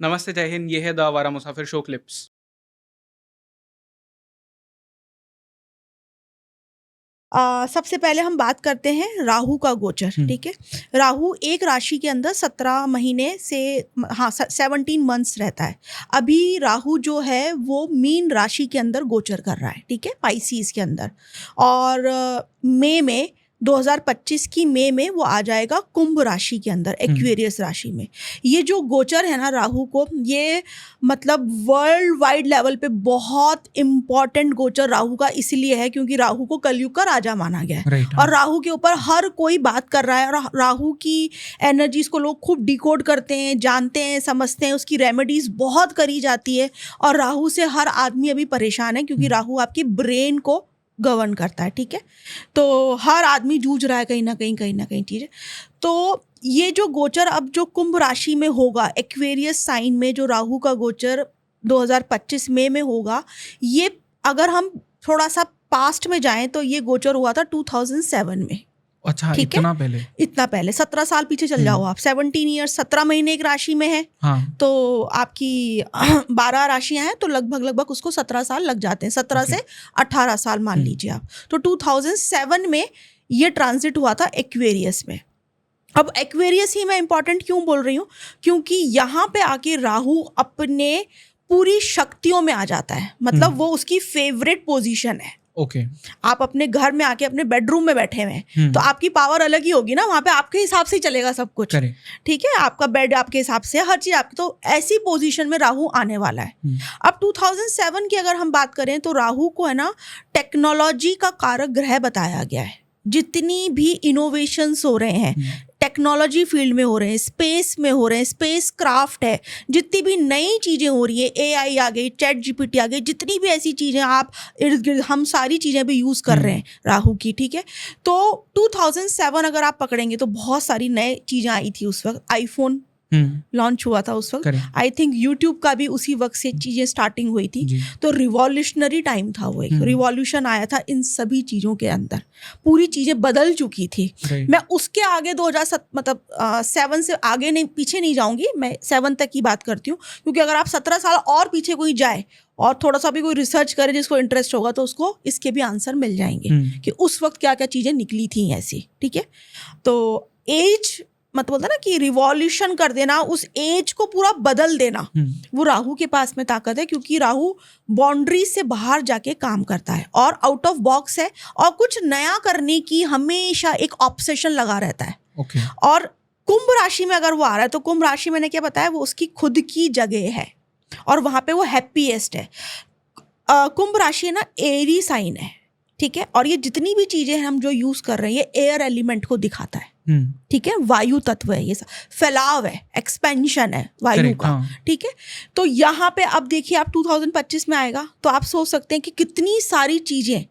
नमस्ते, जय हिंद। ये है द आवारा मुसाफिर शो क्लिप्स। सबसे पहले हम बात करते हैं राहु का गोचर। ठीक है, राहु एक राशि के अंदर 17 महीने से, हाँ, 17 मंथ्स रहता है। अभी राहु जो है वो मीन राशि के अंदर गोचर कर रहा है, ठीक है, पाइसीज के अंदर। और मई में 2025 की मई में वो आ जाएगा कुंभ राशि के अंदर, एक्वेरियस राशि में। ये जो गोचर है ना राहु को, ये मतलब वर्ल्ड वाइड लेवल पे बहुत इम्पॉर्टेंट गोचर राहु का इसलिए है क्योंकि राहु को कलयुग का राजा माना गया है। और राहु के ऊपर हर कोई बात कर रहा है, और राहु की एनर्जीज को लोग खूब डिकोड करते हैं, जानते हैं, समझते हैं, उसकी रेमेडीज बहुत करी जाती है। और राहु से हर आदमी अभी परेशान है क्योंकि राहु आपकी ब्रेन को गवर्न करता है, ठीक है। तो हर आदमी जूझ रहा है कहीं ना कहीं चीज़। तो ये जो गोचर अब जो कुंभ राशि में होगा, एक्वेरियस साइन में जो राहु का गोचर 2025 में होगा, ये अगर हम थोड़ा सा पास्ट में जाएं तो ये गोचर हुआ था 2007 में। अच्छा, इतना पहले? इतना पहले 17 साल पीछे चल जाओ आप। 17 ईयर्स, 17 महीने एक राशि में है। हाँ। तो आपकी 12 राशियां हैं तो लगभग उसको 17 साल लग जाते हैं। 17 से 18 साल मान लीजिए आप। तो 2007 में ये ट्रांजिट हुआ था एक्वेरियस में। अब एक्वेरियस ही मैं इंपॉर्टेंट क्यों बोल रही हूँ, क्योंकि यहाँ पे आके राहु अपने पूरी शक्तियों में आ जाता है। मतलब वो उसकी फेवरेट पोजीशन है। ओके। आप अपने घर में आके अपने बेडरूम में बैठे हुए हैं तो आपकी पावर अलग ही होगी ना, वहां पे आपके हिसाब से ही चलेगा सब कुछ। ठीक है, आपका बेड आपके हिसाब से, हर चीज आपकी। तो ऐसी पोजीशन में राहु आने वाला है। अब 2007 की अगर हम बात करें तो राहु को है ना टेक्नोलॉजी का कारक ग्रह बताया गया है। जितनी भी इनोवेशंस हो रहे हैं टेक्नोलॉजी फील्ड में हो रहे हैं, स्पेस में हो रहे हैं, स्पेस क्राफ्ट है, जितनी भी नई चीज़ें हो रही है, AI आ गई, चैट GPT आ गई, जितनी भी ऐसी चीज़ें आप इर्द गिर्द, हम सारी चीज़ें भी यूज़ कर रहे हैं राहु की। ठीक है, तो 2007 अगर आप पकड़ेंगे तो बहुत सारी नई चीज़ें आई थी उस वक्त। आईफोन लॉन्च हुआ था उस वक्त। आई थिंक यूट्यूब का भी उसी वक्त से चीजें स्टार्टिंग हुई थी। तो रिवॉल्यूशनरी टाइम था वो, एक रिवॉल्यूशन आया था इन सभी चीजों के अंदर। पूरी चीजें बदल चुकी थी। मैं उसके आगे 2007 मतलब 7 से आगे नहीं, पीछे नहीं जाऊंगी, मैं 7 तक की बात करती हूँ। क्योंकि अगर आप 17 साल और पीछे कोई जाए और थोड़ा सा भी कोई रिसर्च करे जिसको इंटरेस्ट होगा तो उसको इसके भी आंसर मिल जाएंगे कि उस वक्त क्या क्या चीजें निकली थी ऐसी। ठीक है, तो एज मतलब बोलता ना कि रिवॉल्यूशन कर देना, उस एज को पूरा बदल देना, वो राहु के पास में ताकत है। क्योंकि राहु बाउंड्री से बाहर जाके काम करता है और आउट ऑफ बॉक्स है और कुछ नया करने की हमेशा एक ऑब्सेशन लगा रहता है। और कुंभ राशि में अगर वो आ रहा है तो कुंभ राशि मैंने क्या बताया, वो उसकी खुद की जगह है और वहां पे वो हैप्पीएस्ट है। कुंभ राशि है ना एरी साइन है, ठीक है, और ये जितनी भी चीजें हम जो यूज कर रहे हैं ये एयर एलिमेंट को दिखाता है। ठीक है, वायु तत्व है, ये सब फैलाव है, एक्सपेंशन है वायु का। ठीक है, तो यहाँ पे अब देखिए आप 2025 में आएगा तो आप सोच सकते हैं कि कितनी सारी चीजें,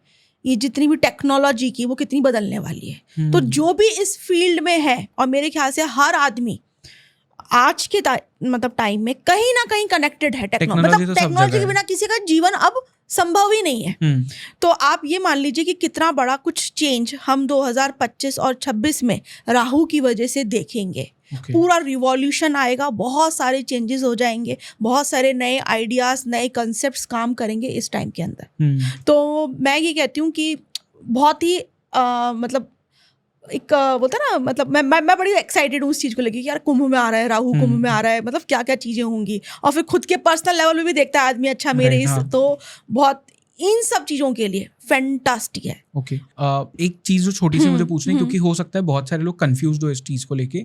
ये जितनी भी टेक्नोलॉजी की, वो कितनी बदलने वाली है। तो जो भी इस फील्ड में है, और मेरे ख्याल से हर आदमी आज के मतलब टाइम में कहीं ना कहीं कनेक्टेड है टेक्नोलॉजी। मतलब टेक्नोलॉजी के बिना किसी का जीवन अब संभव ही नहीं है। तो आप ये मान लीजिए कि कितना बड़ा कुछ चेंज हम 2025 और 26 में राहु की वजह से देखेंगे। पूरा रिवॉल्यूशन आएगा, बहुत सारे चेंजेस हो जाएंगे, बहुत सारे नए आइडियाज, नए कॉन्सेप्ट्स काम करेंगे इस टाइम के अंदर। तो मैं ये कहती हूँ कि बहुत ही मतलब एक बोलता ना, मतलब मैं बड़ी एक्साइटेड हूँ उस चीज़ को लेके कि यार कुंभ में आ रहा है राहु, कुंभ में आ रहा है, मतलब क्या क्या चीज़ें होंगी। और फिर खुद के पर्सनल लेवल में भी देखता है आदमी, अच्छा मेरे इस तो बहुत इन सब चीज़ों के लिए फैंटास्टिक है। ओके, एक चीज़ जो छोटी सी मुझे पूछनी, क्योंकि हो सकता है बहुत सारे लोग कंफ्यूज हो इस चीज़ को लेके।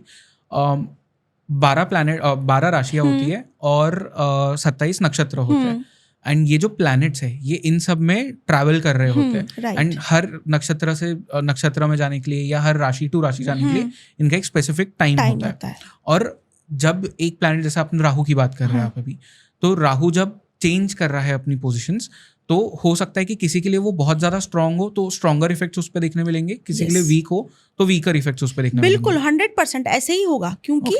12 राशियाँ होती है और 27 नक्षत्र होते हैं। एंड ये जो प्लैनेट्स है ये इन सब में ट्रैवल कर रहे होते हैं। एंड हर नक्षत्र से नक्षत्र में जाने के लिए या हर राशि टू राशि जाने के लिए इनका एक स्पेसिफिक टाइम होता है। और जब एक प्लैनेट, जैसे आपने राहु की बात कर रहे हैं आप अभी, तो राहु जब चेंज कर रहा है अपनी पोजीशंस, तो हो सकता है कि किसी के लिए वो बहुत ज़्यादा स्ट्रांग हो तो स्ट्रॉन्गर इफेक्ट्स उस पर देखने मिलेंगे, किसी के लिए वीक हो तो वीकर इफेक्ट्स उस पर देखने बिल्कुल 100% ऐसे ही होगा, क्योंकि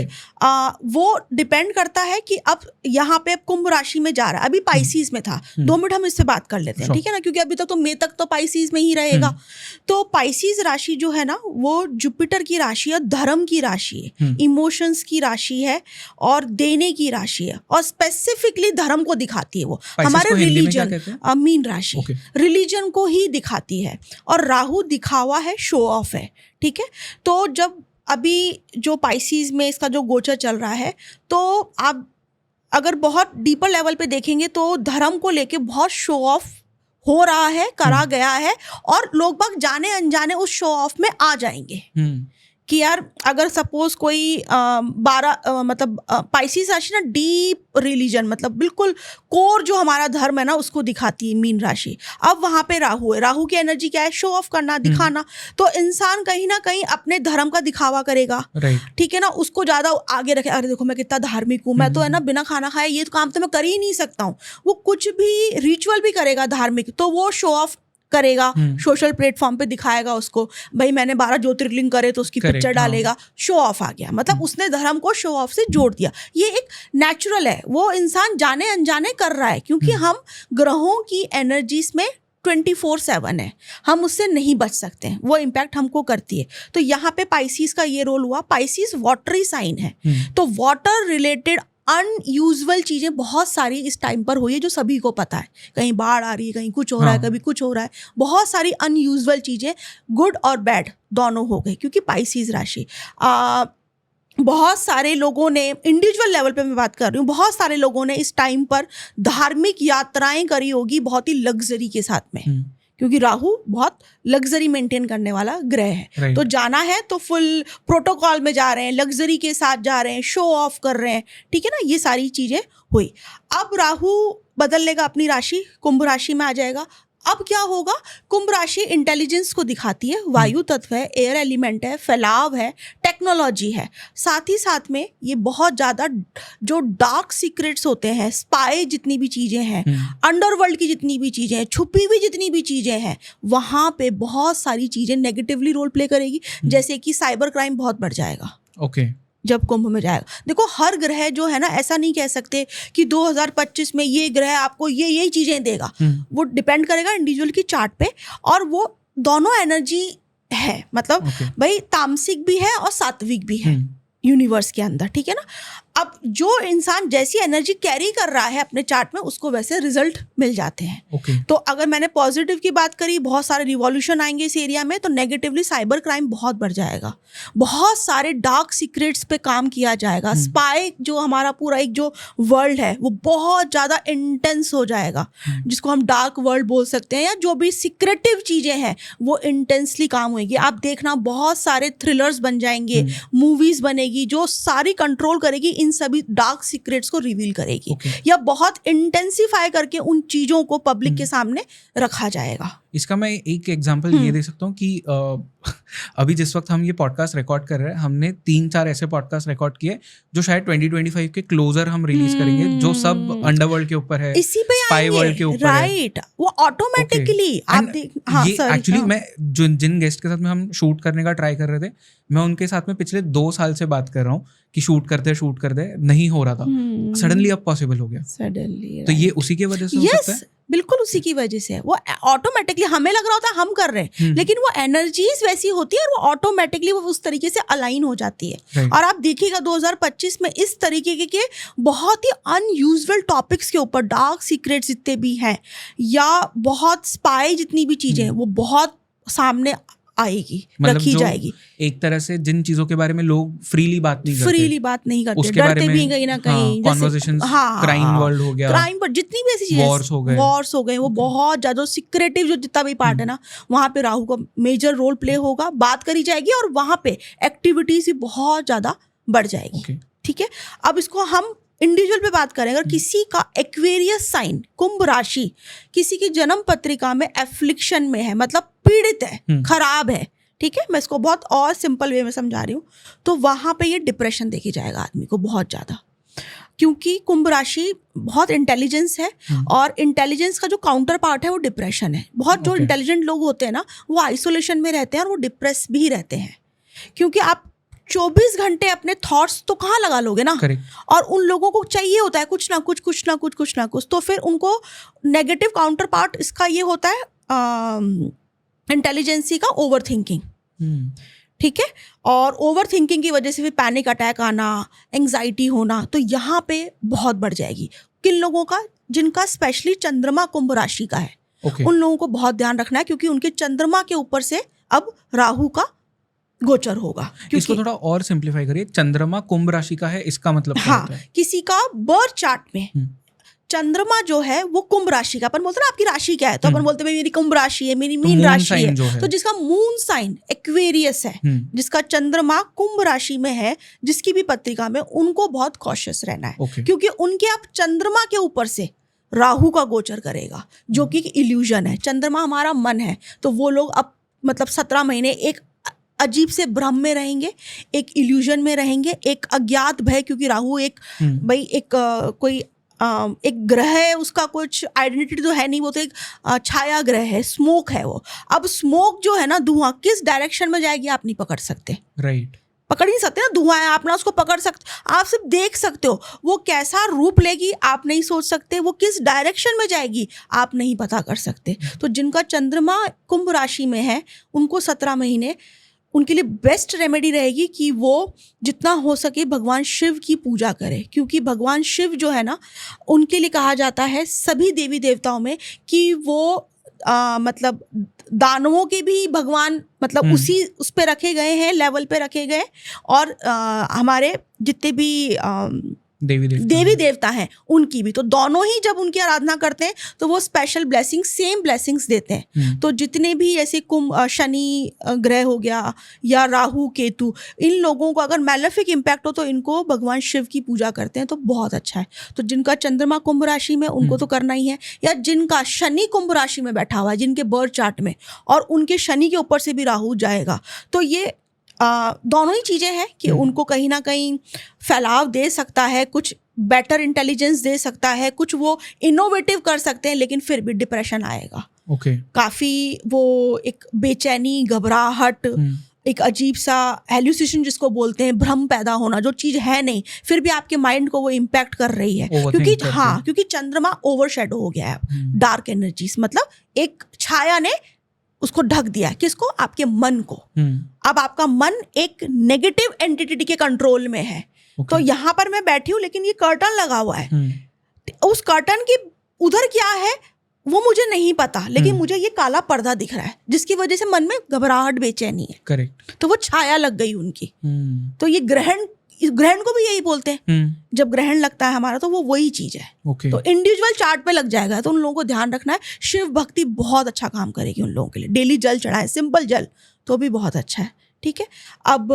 वो डिपेंड करता है कि अब यहाँ पे कुंभ राशि में जा रहा है, अभी पाइसीज में था, 2 मिनट हम इससे बात कर लेते हैं, ठीक है ना, क्योंकि अभी तक तो मई तक तो पाइसीज में ही रहेगा। तो पाइसीज राशि जो है ना वो जुपिटर की राशि है, धर्म की राशि है, इमोशंस की राशि है और देने की राशि है, और स्पेसिफिकली धर्म को दिखाती है वो, हमारे रिलीजन, मीन राशि रिलीजन को ही दिखाती है। और राहु दिखावा है, शो ऑफ है, ठीक है। तो जब अभी जो पाइसीज में इसका जो गोचर चल रहा है, तो आप अगर बहुत डीपर लेवल पे देखेंगे तो धर्म को लेके बहुत शो ऑफ हो रहा है, करा गया है, और लोग बाग जाने अनजाने उस शो ऑफ में आ जाएंगे कि यार अगर सपोज कोई 12 मतलब पाइसीज राशि ना डीप रिलीजन, मतलब बिल्कुल कोर जो हमारा धर्म है ना उसको दिखाती है मीन राशि। अब वहां पे राहु है, राहु की एनर्जी क्या है, शो ऑफ करना, दिखाना। तो इंसान कहीं ना कहीं अपने धर्म का दिखावा करेगा, ठीक है ना, उसको ज्यादा आगे रखे, अरे देखो मैं कितना धार्मिक हूँ, मैं तो है ना बिना खाना खाए ये काम तो मैं कर ही नहीं सकता हूँ। वो कुछ भी रिचुअल भी करेगा धार्मिक, तो वो शो ऑफ करेगा, सोशल प्लेटफॉर्म पे दिखाएगा उसको, भाई मैंने 12 ज्योतिर्लिंग करे, तो उसकी पिक्चर डालेगा, शो ऑफ आ गया, मतलब उसने धर्म को शो ऑफ से जोड़ दिया। ये एक नेचुरल है, वो इंसान जाने अनजाने कर रहा है, क्योंकि हम ग्रहों की एनर्जीज में 24/7 है, हम उससे नहीं बच सकते हैं, वो इम्पैक्ट हमको करती है। तो यहाँ पे पाइसीज का ये रोल हुआ। पाइसीज वाटरी साइन है, तो वाटर रिलेटेड अनयूजुअल चीजें बहुत सारी इस टाइम पर हुई है, जो सभी को पता है, कहीं बाढ़ आ रही है, कहीं कुछ हो रहा है, कभी कुछ हो रहा है, बहुत सारी अनयूजुअल चीजें गुड और बैड दोनों हो गई, क्योंकि पाइसीज राशि बहुत सारे लोगों ने, इंडिविजुअल लेवल पे मैं बात कर रही हूँ, बहुत सारे लोगों ने इस टाइम पर धार्मिक यात्राएं करी होगी, बहुत ही लग्जरी के साथ में, क्योंकि राहु बहुत लग्जरी मेंटेन करने वाला ग्रह है। तो जाना है तो फुल प्रोटोकॉल में जा रहे हैं, लग्जरी के साथ जा रहे हैं, शो ऑफ कर रहे हैं, ठीक है ना, ये सारी चीजें हुई। अब राहु बदल लेगा अपनी राशि, कुंभ राशि में आ जाएगा। अब क्या होगा, कुंभ राशि इंटेलिजेंस को दिखाती है, वायु तत्व है, एयर एलिमेंट है, फैलाव है, टेक्नोलॉजी है, साथ ही साथ में ये बहुत ज़्यादा जो डार्क सीक्रेट्स होते हैं, स्पाई जितनी भी चीज़ें हैं, अंडरवर्ल्ड की जितनी भी चीज़ें हैं, छुपी हुई जितनी भी चीज़ें हैं, वहाँ पे बहुत सारी चीज़ें नेगेटिवली रोल प्ले करेगी। जैसे कि साइबर क्राइम बहुत बढ़ जाएगा जब कुंभ में जाएगा। देखो हर ग्रह जो है ना, ऐसा नहीं कह सकते कि 2025 में ये ग्रह आपको ये चीजें देगा, वो डिपेंड करेगा इंडिविजुअल की चार्ट पे, और वो दोनों एनर्जी है, मतलब भाई तामसिक भी है और सात्विक भी है यूनिवर्स के अंदर, ठीक है ना। अब जो इंसान जैसी एनर्जी कैरी कर रहा है अपने चार्ट में, उसको वैसे रिजल्ट मिल जाते हैं। तो अगर मैंने पॉजिटिव की बात करी, बहुत सारे रिवॉल्यूशन आएंगे इस एरिया में, तो नेगेटिवली साइबर क्राइम बहुत बढ़ जाएगा, बहुत सारे डार्क सीक्रेट्स पे काम किया जाएगा, स्पाई जो हमारा पूरा एक जो वर्ल्ड है वो बहुत ज़्यादा इंटेंस हो जाएगा, जिसको हम डार्क वर्ल्ड बोल सकते हैं, या जो भी सीक्रेटिव चीज़ें हैं वो इंटेंसली काम होगी। आप देखना बहुत सारे थ्रिलर्स बन जाएंगे, मूवीज बनेगी जो सारी कंट्रोल करेगी, इन सभी डार्क सीक्रेट्स को रिवील करेगी, या बहुत इंटेंसिफाई करके उन चीजों को पब्लिक के सामने रखा जाएगा। इसका मैं एक एग्जांपल ये दे सकता हूँ कि अभी जिस वक्त हम ये पॉडकास्ट रिकॉर्ड कर रहे हैं, हमने 3-4 ऐसे पॉडकास्ट रिकॉर्ड किए जो शायद 2025 के क्लोजर हम रिलीज करेंगे, जो सब अंडरवर्ल्ड के ऊपर है, इसी पे स्पाई वर्ल्ड के ऊपर है, राइट, वो ऑटोमेटिकली आप ये एक्चुअली मैं जिन गेस्ट के साथ में हम शूट करने का ट्राई कर रहे थे, मैं उनके साथ में पिछले 2 साल से बात कर रहा हूँ कि शूट करते नहीं हो रहा था, सडनली अब पॉसिबल हो गया सडनली। तो ये उसी की वजह से हो सकता है, बिल्कुल उसी की वजह से। वो ऑटोमेटिकली हमें लग रहा होता है हम कर रहे हैं, लेकिन वो एनर्जीज वैसी होती है और वो ऑटोमेटिकली वो उस तरीके से अलाइन हो जाती है। और आप देखिएगा 2025 में इस तरीके के बहुत ही अनयूजुअल टॉपिक्स के ऊपर, डार्क सीक्रेट्स जितने भी हैं या बहुत स्पाई जितनी भी चीजें हैं, वो बहुत सामने आएगी, रखी जाएगी। एक तरह से जिन चीजों के बारे में लोग फ्रीली बात नहीं करते, डरते भी कहीं ना कहीं, कॉन्वर्सेशंस, क्राइम वर्ल्ड हो गया, क्राइम पर जितनी भी ऐसी चीजें, वॉर्स हो गए, वो बहुत ज्यादा सीक्रेटिव जो जितना भी पार्ट है ना, वहाँ पे राहु का मेजर रोल प्ले होगा, बात करी जाएगी और वहाँ पे एक्टिविटीज भी बहुत ज्यादा बढ़ जाएगी, ठीक है। अब इसको हम इंडिविजुअल पे बात करें, अगर किसी का एक्वेरियस साइन कुंभ राशि किसी की जन्म पत्रिका में एफ्लिक्शन में है, मतलब पीड़ित है, खराब है, ठीक है, मैं इसको बहुत और सिंपल वे में समझा रही हूँ, तो वहां पे ये डिप्रेशन देखी जाएगा आदमी को बहुत ज्यादा, क्योंकि कुंभ राशि बहुत इंटेलिजेंस है, और इंटेलिजेंस का जो काउंटर पार्ट है वो डिप्रेशन है। बहुत जो इंटेलिजेंट लोग होते हैं ना, वो आइसोलेशन में रहते हैं और वो डिप्रेस भी रहते हैं, क्योंकि आप 24 घंटे अपने थॉट्स तो कहाँ लगा लोगे ना। और उन लोगों को चाहिए होता है कुछ ना कुछ, तो फिर उनको नेगेटिव काउंटर पार्ट इसका ये होता है इंटेलिजेंसी का ओवर थिंकिंग। ठीक है, और ओवर थिंकिंग की वजह से फिर पैनिक अटैक आना, एंग्जाइटी होना, तो यहाँ पे बहुत बढ़ जाएगी। किन लोगों का? जिनका स्पेशली चंद्रमा कुंभ राशि का है, उन लोगों को बहुत ध्यान रखना है, क्योंकि उनके चंद्रमा के ऊपर से अब राहु का गोचर होगा। इसको थोड़ा और सिंप्लीफाई करिए, चंद्रमा कुंभ राशि का है, इसका मतलब क्या होता है? किसी का बर्थ चार्ट में चंद्रमा जो है वो कुंभ राशि का, अपन बोलते हैं ना आपकी राशि क्या है, तो अपन बोलते हैं मेरी कुंभ राशि है, मेरी मीन राशि है। तो जिसका मून साइन एक्वेरियस है, जिसका चंद्रमा कुंभ राशि में है, जिसकी भी पत्रिका में, उनको बहुत कॉशियस रहना है, क्योंकि उनके अब चंद्रमा के ऊपर से राहु का गोचर करेगा, जो कि इल्यूजन है। चंद्रमा हमारा मन है, तो वो लोग अब मतलब 17 महीने एक अजीब से भ्रम में रहेंगे, एक इल्यूजन में रहेंगे, एक अज्ञात भय, क्योंकि राहु एक भाई एक कोई एक ग्रह है, उसका कुछ आइडेंटिटी तो है नहीं, वो तो एक छाया ग्रह है, स्मोक है वो। अब स्मोक जो है ना, धुआं किस डायरेक्शन में जाएगी आप नहीं पकड़ सकते। राइट, पकड़ नहीं सकते ना, धुआं है, आप ना उसको पकड़ सकते, आप सिर्फ देख सकते हो। वो कैसा रूप लेगी आप नहीं सोच सकते, वो किस डायरेक्शन में जाएगी आप नहीं पता कर सकते। तो जिनका चंद्रमा कुंभ राशि में है, उनको 17 महीने उनके लिए बेस्ट रेमेडी रहेगी कि वो जितना हो सके भगवान शिव की पूजा करें, क्योंकि भगवान शिव जो है ना, उनके लिए कहा जाता है सभी देवी देवताओं में कि वो मतलब दानवों के भी भगवान, मतलब उस पे रखे गए हैं, लेवल पे रखे गए। और हमारे जितने भी देवी देवता हैं उनकी भी, तो दोनों ही जब उनकी आराधना करते हैं तो वो स्पेशल ब्लेसिंग, सेम ब्लेसिंग्स देते हैं। तो जितने भी ऐसे शनि ग्रह हो गया या राहु केतु, इन लोगों को अगर मैलेफिक इम्पैक्ट हो तो इनको भगवान शिव की पूजा करते हैं, तो बहुत अच्छा है। तो जिनका चंद्रमा कुंभ राशि में, उनको तो करना ही है, या जिनका शनि कुंभ राशि में बैठा हुआ है, जिनके बर्थ चार्ट में, और उनके शनि के ऊपर से भी राहु जाएगा, तो ये दोनों ही चीज़ें हैं कि उनको कहीं ना कहीं फैलाव दे सकता है, कुछ बेटर इंटेलिजेंस दे सकता है, कुछ वो इनोवेटिव कर सकते हैं, लेकिन फिर भी डिप्रेशन आएगा। काफ़ी वो एक बेचैनी, घबराहट, एक अजीब सा हेल्यूसिनेशन जिसको बोलते हैं, भ्रम पैदा होना, जो चीज़ है नहीं फिर भी आपके माइंड को वो इम्पैक्ट कर रही है, क्योंकि चंद्रमा ओवरशैडो हो गया है, डार्क एनर्जीज, मतलब एक छाया ने उसको ढक दिया। किसको? आपके मन को। अब आपका मन एक नेगेटिव एंटिटी के कंट्रोल में है। तो यहाँ पर मैं बैठी हूँ, लेकिन ये कर्टन लगा हुआ है, उस कर्टन की उधर क्या है वो मुझे नहीं पता, लेकिन मुझे ये काला पर्दा दिख रहा है, जिसकी वजह से मन में घबराहट, बेचैनी है। करेक्ट। तो वो छाया लग गई उनकी। तो ये ग्रहण को भी यही बोलते हैं, जब ग्रहण लगता है हमारा, तो वो वही चीज है। तो इंडिविजुअल चार्ट पे लग जाएगा, तो उन लोगों को ध्यान रखना है। शिव भक्ति बहुत अच्छा काम करेगी उन लोगों के लिए। डेली जल चढ़ाएं, सिंपल जल, तो भी बहुत अच्छा है। ठीक है, अब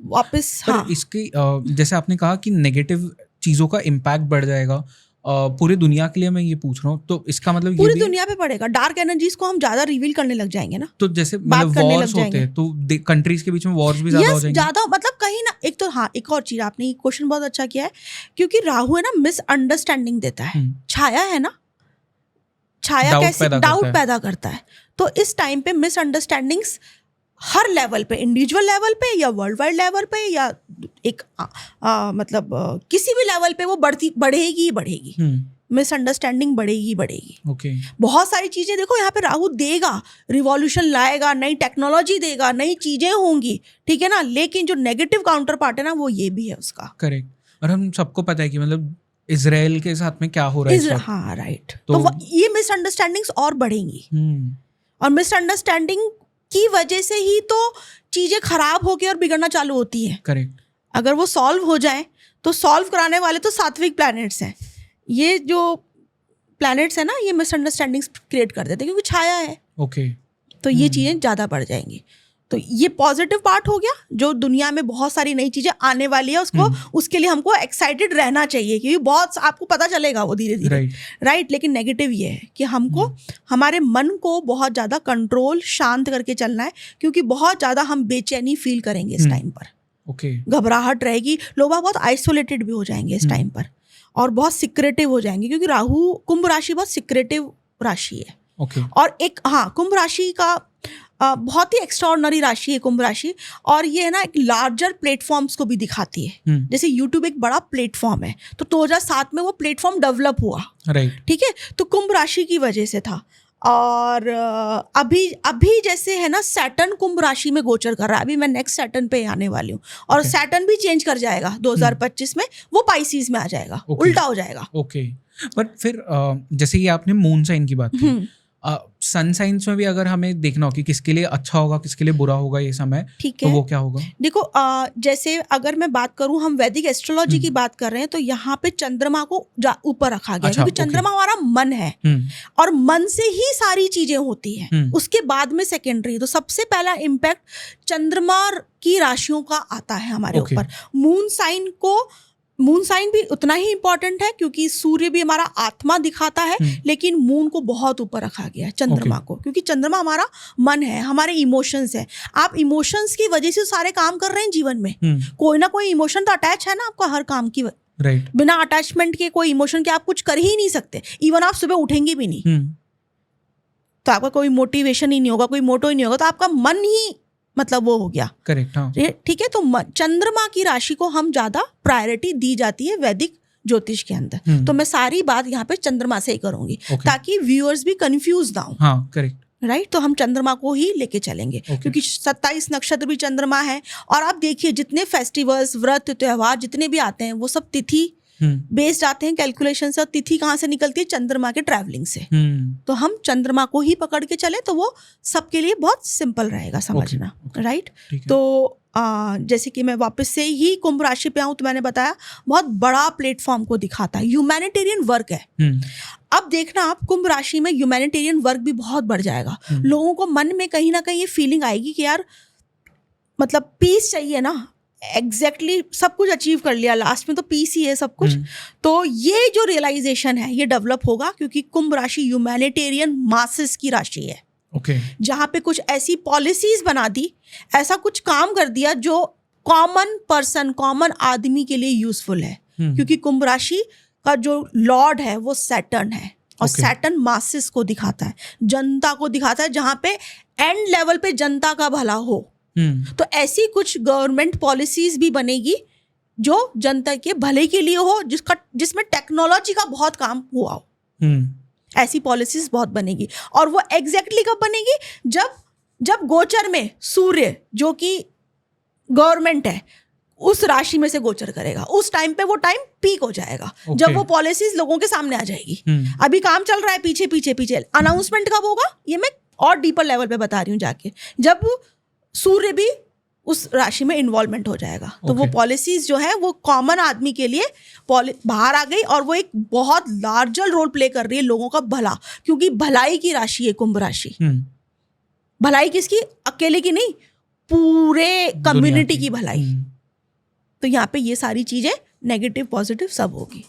वापस इसकी जैसे आपने कहा कि नेगेटिव चीजों का इम्पैक्ट बढ़ जाएगा पूरी दुनिया के लिए, मैं ये पूछ रहा हूँ, तो इसका मतलब पूरी दुनिया पे पड़ेगा। डार्क एनर्जीज को हम ज्यादा रिवील करने लग जाएंगे ना, तो जैसे मतलब वॉर्स होते हैं, तो कंट्रीज के बीच में वॉर्स भी ज्यादा हो जाएंगे। ज्यादा मतलब कहीं ना, एक तो हाँ, एक और चीज आपने क्वेश्चन बहुत अच्छा किया है, क्योंकि राहु है ना मिसअंडरस्टैंडिंग देता है, छाया है ना, छाया कैसे डाउट पैदा करता है। तो इस टाइम पे मिसअंडरस्टैंडिंग्स हर लेवल पे, इंडिविजुअल लेवल पे या वर्ल्ड वाइड लेवल पे, या एक मतलब किसी भी लेवल पे वो बढ़ेगी। मिसअंडरस्टैंडिंग बढ़ेगी। बहुत सारी चीजें देखो यहाँ पे राहु देगा, रिवॉल्यूशन लाएगा, नई टेक्नोलॉजी देगा, नई चीजें होंगी, ठीक है ना, लेकिन जो नेगेटिव काउंटर पार्ट है ना, वो ये भी है उसका। करेक्ट। और हम सबको पता है कि मतलब इजराइल के साथ में क्या हो रहा है। हाँ, राइट। तो ये मिसअंडरस्टैंडिंग्स और बढ़ेंगी, और मिसअंडरस्टैंडिंग की वजह से ही तो चीजें खराब होके और बिगड़ना चालू होती है। करेक्ट। अगर वो सॉल्व हो जाए, तो सॉल्व कराने वाले तो सात्विक प्लैनेट्स हैं। ये जो प्लैनेट्स है ना, ये मिसअंडरस्टैंडिंग्स क्रिएट कर देते हैं, क्योंकि छाया है। तो ये चीजें ज्यादा बढ़ जाएंगी। तो ये पॉजिटिव पार्ट हो गया, जो दुनिया में बहुत सारी नई चीजें आने वाली है, उसके लिए हमको एक्साइटेड रहना चाहिए, क्योंकि बहुत आपको पता चलेगा वो धीरे धीरे, राइट। लेकिन नेगेटिव ये है कि हमको हमारे मन को बहुत ज्यादा कंट्रोल, शांत करके चलना है, क्योंकि बहुत ज्यादा हम बेचैनी फील करेंगे इस टाइम पर। घबराहट रहेगी, लोग बहुत आइसोलेटेड भी हो जाएंगे इस टाइम पर, और बहुत सिक्रेटिव हो जाएंगे, क्योंकि राहु कुंभ राशि बहुत सिक्रेटिव राशि है। और एक कुंभ राशि का बहुत ही एक्स्ट्राऑर्डिनरी राशि है कुंभ राशि, और ये है ना एक लार्जर प्लेटफॉर्म्स को भी दिखाती है। जैसे यूट्यूब एक बड़ा प्लेटफॉर्म है, तो 2007 में वो प्लेटफॉर्म डेवलप हुआ, राइट, ठीक है, तो कुंभ राशि की वजह से था। और अभी जैसे है ना सैटर्न कुंभ राशि में गोचर कर रहा है, अभी मैं नेक्स्ट सैटर्न पे आने वाली हूँ, और सैटर्न भी चेंज कर जाएगा 2025 में, वो पाइसिस में आ जाएगा, उल्टा हो जाएगा। ओके, बट फिर जैसे ये आपने मून साइन की बात की, सन साइंस में भी अगर हमें देखना हो कि किसके लिए अच्छा होगा किसके लिए बुरा होगा ये समय, ठीक तो है, वो क्या होगा? देखो जैसे अगर मैं बात करूं, हम वैदिक एस्ट्रोलॉजी की बात कर रहे हैं, तो यहाँ पे चंद्रमा को ऊपर रखा गया, क्योंकि चंद्रमा हमारा मन है, और मन से ही सारी चीजें होती हैं, उसके बाद में सेकेंडरी। तो सबसे पहला इम्पैक्ट चंद्रमा की राशियों का आता है हमारे ऊपर। मून साइन भी उतना ही इंपॉर्टेंट है, क्योंकि सूर्य भी हमारा आत्मा दिखाता है, लेकिन मून को बहुत ऊपर रखा गया है चंद्रमा को, क्योंकि चंद्रमा हमारा मन है, हमारे इमोशंस है। आप इमोशंस की वजह से सारे काम कर रहे हैं जीवन में, कोई ना कोई इमोशन तो अटैच है ना आपका हर काम की, राइट, बिना अटैचमेंट के कोई इमोशन के आप कुछ कर ही नहीं सकते। इवन आप सुबह उठेंगे भी नहीं तो आपका कोई मोटिवेशन ही नहीं होगा, कोई मोटो ही नहीं होगा, तो आपका मन ही मतलब वो हो गया, करेक्ट, हाँ, ठीक है। तो चंद्रमा की राशि को हम ज्यादा प्रायोरिटी दी जाती है वैदिक ज्योतिष के अंदर। तो मैं सारी बात यहाँ पे चंद्रमा से ही करूंगी, ताकि व्यूअर्स भी कंफ्यूज ना हो। हाँ, करेक्ट, राइट, तो हम चंद्रमा को ही लेके चलेंगे, क्योंकि 27 नक्षत्र भी चंद्रमा है। और आप देखिए जितने फेस्टिवल्स, व्रत, त्योहार जितने भी आते हैं, वो सब तिथि बेस्ड आते हैं कैलकुलेशन से। और तिथि कहाँ से निकलती है? चंद्रमा के ट्रैवलिंग से। तो हम चंद्रमा को ही पकड़ के चले तो वो सबके लिए बहुत सिंपल रहेगा समझना, राइट। तो जैसे कि मैं वापस से ही कुंभ राशि पे आऊँ, तो मैंने बताया बहुत बड़ा प्लेटफॉर्म को दिखाता है, ह्यूमैनिटेरियन वर्क है। अब देखना आप, कुंभ राशि में ह्यूमैनिटेरियन वर्क भी बहुत बढ़ जाएगा। लोगों को मन में कहीं ना कहीं ये फीलिंग आएगी कि यार मतलब पीस चाहिए ना, एग्जैक्टली सब कुछ अचीव कर लिया, लास्ट में तो पीस ही है सब कुछ। तो ये जो रियलाइजेशन है ये डेवलप होगा, क्योंकि कुंभ राशि ह्यूमैनिटेरियन मासेस की राशि है। जहाँ पे कुछ ऐसी पॉलिसीज बना दी, ऐसा कुछ काम कर दिया जो कॉमन पर्सन, कॉमन आदमी के लिए यूजफुल है। क्योंकि कुंभ राशि का जो लॉर्ड है वो सैटर्न है, और सैटर्न मासेस को दिखाता है, जनता को दिखाता है, जहाँ पे एंड लेवल पे जनता का भला हो। तो ऐसी कुछ गवर्नमेंट पॉलिसीज भी बनेगी जो जनता के भले के लिए हो, जिसमें टेक्नोलॉजी का बहुत काम हुआ हो। ऐसी पॉलिसीज बहुत बनेगी, और वो एग्जैक्टली कब बनेगी? जब गोचर में सूर्य जो कि गवर्नमेंट है उस राशि में से गोचर करेगा, उस टाइम पे वो टाइम पीक हो जाएगा, जब वो पॉलिसीज लोगों के सामने आ जाएगी। अभी काम चल रहा है पीछे पीछे पीछे, अनाउंसमेंट कब होगा ये मैं और डीपर लेवल पे बता रही हूँ जाके, जब सूर्य भी उस राशि में इन्वॉल्वमेंट हो जाएगा। तो वो पॉलिसीज जो है वो कॉमन आदमी के लिए बाहर आ गई, और वो एक बहुत लार्जर रोल प्ले कर रही है लोगों का भला, क्योंकि भलाई की राशि है कुंभ राशि। भलाई किसकी? अकेले की नहीं, पूरे कम्युनिटी की भलाई। तो यहाँ पे ये सारी चीजें नेगेटिव पॉजिटिव सब होगी।